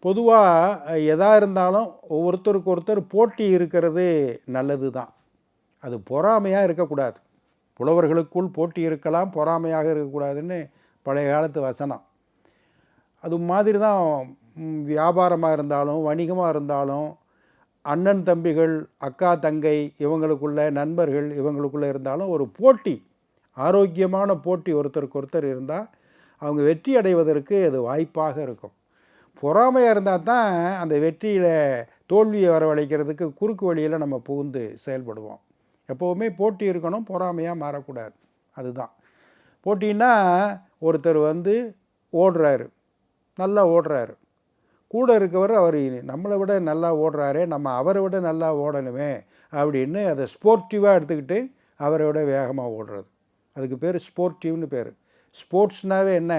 பொதுவாக எதா இருந்தாலும் ஒருத்தருக்கு ஒருத்தர் போட்டி இருக்கிறது நல்லது தான். அது பொறாமையாக இருக்கக்கூடாது. புலவர்களுக்குள் போட்டி இருக்கலாம், பொறாமையாக இருக்கக்கூடாதுன்னு பழைய காலத்து வசனம். அது மாதிரி தான் வியாபாரமாக இருந்தாலும் வணிகமாக இருந்தாலும் அண்ணன் தம்பிகள் அக்கா தங்கை இவங்களுக்குள்ள நண்பர்கள் இவங்களுக்குள்ளே இருந்தாலும் ஒரு போட்டி, ஆரோக்கியமான போட்டி ஒருத்தருக்கு ஒருத்தர் இருந்தால் அவங்க வெற்றி அடைவதற்கு அது வாய்ப்பாக இருக்கும். பொறாமையாக இருந்தால் தான் அந்த வெற்றியில் தோல்வியை வரவழைக்கிறதுக்கு குறுக்கு வழியில் நம்ம புகுந்து செயல்படுவோம். எப்போவுமே போட்டி இருக்கணும், பொறாமையாக மாறக்கூடாது. அதுதான் போட்டின்னா, ஒருத்தர் ஓடுறாரு, நல்லா ஓடுறாரு, கூட இருக்கவர் அவர் நம்மளை விட நல்லா ஓடுறாரே, நம்ம அவரை விட நல்லா ஓடணுமே அப்படின்னு அதை ஸ்போர்ட்டிவாக எடுத்துக்கிட்டு அவரை விட வேகமாக ஓடுறது. அதுக்கு பேர் ஸ்போர்ட்டிவ்னு பேர். ஸ்போர்ட்ஸ்னாவே என்ன?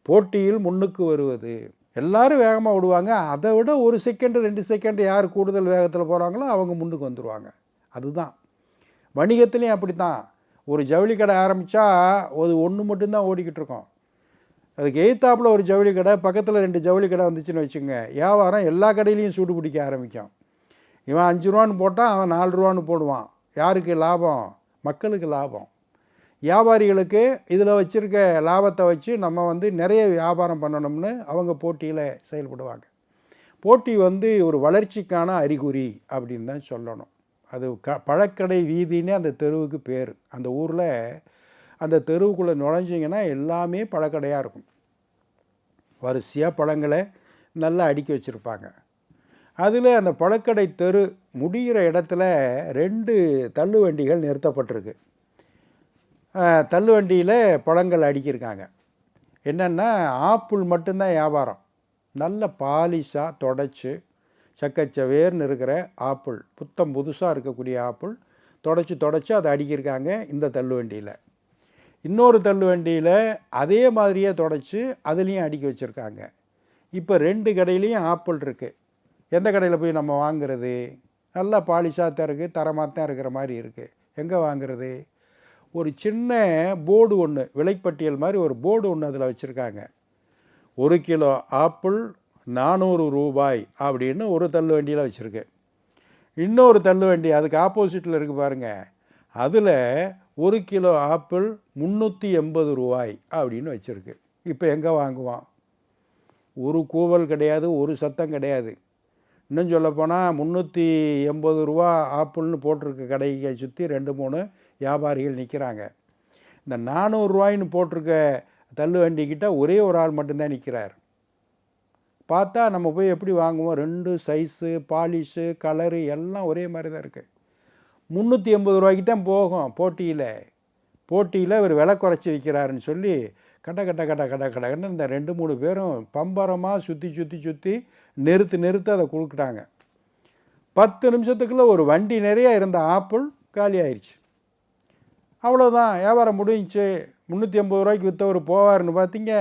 போட்டியில் முன்னுக்கு வருவது. எல்லோரும் வேகமாக ஓடுவாங்க, அதை விட 1 செகண்டு 2 செகண்டு யார் கூடுதல் வேகத்தில் போகிறாங்களோ அவங்க முன்னுக்கு வந்துடுவாங்க. அதுதான் வணிகத்துலேயும் அப்படி தான். ஒரு ஜவுளி கடை ஆரம்பித்தா அது ஒன்று மட்டும்தான் ஓடிக்கிட்டு இருக்கோம். அதுக்கு எய்த்தாப்பில் ஒரு ஜவுளி கடை, பக்கத்தில் 2 ஜவுளி கடை வந்துச்சுன்னு வச்சுங்க, வியாபாரம் எல்லா கடையிலையும் சூடு பிடிக்க ஆரம்பிக்கும். இவன் 5 ரூபான்னு போட்டால் அவன் 4 ரூபான்னு போடுவான். யாருக்கு லாபம்? மக்களுக்கு லாபம். வியாபாரிகளுக்கு இதில் வச்சுருக்க லாபத்தை வச்சு நம்ம நிறைய வியாபாரம் பண்ணணும்னு அவங்க போட்டியில் செயல்படுவாங்க. போட்டி ஒரு வளர்ச்சிக்கான அறிகுறி அப்படின்னு தான் சொல்லணும். அது பழக்கடை வீதின்னு அந்த தெருவுக்கு பேர். அந்த ஊரில் அந்த தெருவுக்குள்ளே நுழைஞ்சிங்கன்னா எல்லாமே பழக்கடையாக இருக்கும். வரிசையாக பழங்களை நல்லா அடுக்கி வச்சுருப்பாங்க. அதில் அந்த பழக்கடை தெரு முடிகிற இடத்துல 2 தள்ளுவண்டிகள் நிறுத்தப்பட்டிருக்கு. தள்ளுவண்டியில் பழங்கள் அடுக்கியிருக்காங்க. என்னென்னா, ஆப்பிள் மட்டும்தான் வியாபாரம். நல்ல பாலிஷாக தொடச்சி சக்கச்சவேர்னு இருக்கிற ஆப்பிள், புத்தம் புதுசாக இருக்கக்கூடிய ஆப்பிள் தொடச்சி அதை அடுக்கியிருக்காங்க இந்த தள்ளுவண்டியில். இன்னொரு தள்ளுவண்டியில் அதே மாதிரியே தொடச்சி அதுலேயும் அடுக்கி வச்சுருக்காங்க. இப்போ 2 கடையிலையும் ஆப்பிள் இருக்குது. எந்த கடையில் போய் நம்ம வாங்குறது? நல்லா பாலிஷாக தான் இருக்குது, தரமாக தான் இருக்கிற மாதிரி இருக்குது. எங்கே வாங்குறது? ஒரு சின்ன போர்டு ஒன்று, விலைப்பட்டியல் மாதிரி ஒரு போர்டு ஒன்று அதில் வச்சுருக்காங்க. 1 கிலோ ஆப்பிள் 400 ரூபாய் அப்படின்னு ஒரு தள்ளுவண்டியில் வச்சுருக்கு. இன்னொரு தள்ளுவண்டி அதுக்கு ஆப்போசிட்டில் இருக்குது பாருங்கள், அதில் 1 கிலோ ஆப்பிள் 380 ரூபாய் அப்படின்னு வச்சுருக்கு. இப்போ எங்கே வாங்குவான்? ஒரு கூவல் கிடையாது, ஒரு சத்தம் கிடையாது. இன்னும் சொல்லப்போனால் 380 ரூபா ஆப்பிள்னு போட்டிருக்க கடையை சுற்றி 2-3 வியாபாரிகள் நிற்கிறாங்க. இந்த 400 ரூபாய்ன்னு போட்டிருக்க தள்ளுவண்டிக்கிட்ட ஒரே ஒரு ஆள் மட்டும்தான் நிற்கிறார். பார்த்தா நம்ம போய் எப்படி வாங்குவோம்? 2 சைஸு, பாலிஷு, கலரு எல்லாம் ஒரே மாதிரி தான் இருக்குது. 380 ரூபாய்க்கு தான் போகும். போட்டியில் இவர் விலை குறைச்சி விற்கிறாருன்னு சொல்லி கடன்னு இந்த 2-3 பேரும் பம்பரமாக சுற்றி நிறுத்து அதை கொடுக்குறாங்க. 10 நிமிஷத்துக்குள்ளே ஒரு வண்டி நிறையா இருந்த ஆப்பிள் காலி ஆயிடுச்சு. அவ்வளோதான், வியாபாரம் முடிஞ்சிச்சு. 380 ரூபாய்க்கு விற்றவர் போவார்னு பார்த்தீங்க.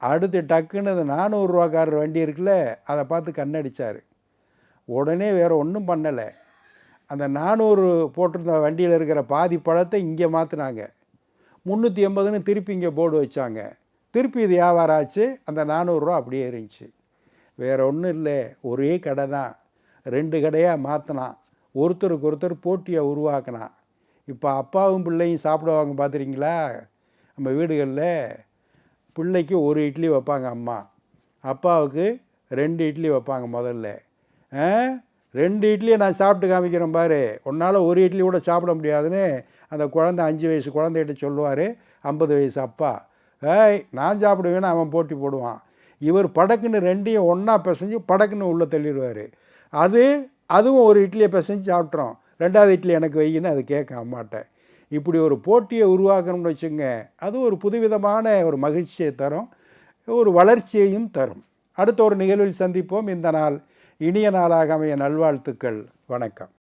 அடுத்து டக்குன்னு அந்த 400 ரூபாக்காரர் வண்டி இருக்குல்ல, அதை பார்த்து கண்ணடிச்சார். உடனே வேறு ஒன்றும் பண்ணலை. அந்த 400 போட்டிருந்த வண்டியில் இருக்கிற பாதி பழத்தை இங்கே மாற்றினாங்க. 380ன்னு திருப்பி இங்கே போர்டு வச்சாங்க. திருப்பி இது வியாபாரம் ஆச்சு. அந்த 400 ரூபா அப்படியே இருந்துச்சு. வேறு ஒன்றும் இல்லை, ஒரே கடை தான். 2 கடையாக மாற்றினான். ஒருத்தருக்கு ஒருத்தர் போட்டியை உருவாக்கினான். இப்போ அப்பாவும் பிள்ளையும் சாப்பிடுவாங்க பார்த்துறீங்களா? நம்ம வீடுகளில் பிள்ளைக்கு 1 இட்லி வைப்பாங்க அம்மா, அப்பாவுக்கு 2 இட்லி வைப்பாங்க. முதல்ல 2 இட்லியை நான் சாப்பிட்டு காமிக்கிறேன் பாரு, உன்னால் 1 இட்லி கூட சாப்பிட முடியாதுன்னு அந்த குழந்தை 5 வயசு குழந்தைகிட்ட சொல்லுவார் 50 வயசு அப்பா. நான் சாப்பிடுவேன்னு அவன் போட்டி போடுவான். இவர் படக்குன்னு 2ஐயும் ஒன்றா பிசைஞ்சு படக்குன்னு உள்ளே தள்ளிடுவார். அதுவும் 1 இட்லியை பிசைஞ்சு சாப்பிட்றோம். 2வது இட்லி எனக்கு வையின்னு அது கேட்க அம்மாட்ட. இப்படி ஒரு போட்டியை உருவாக்கணும்னு வச்சுங்க, அது ஒரு புதுவிதமான ஒரு மகிழ்ச்சியை தரும், ஒரு வளர்ச்சியையும் தரும். அடுத்த ஒரு நிகழ்வில் சந்திப்போம். இந்த நாள் இனிய நாளாக அமைய நல்வாழ்த்துக்கள். வணக்கம்.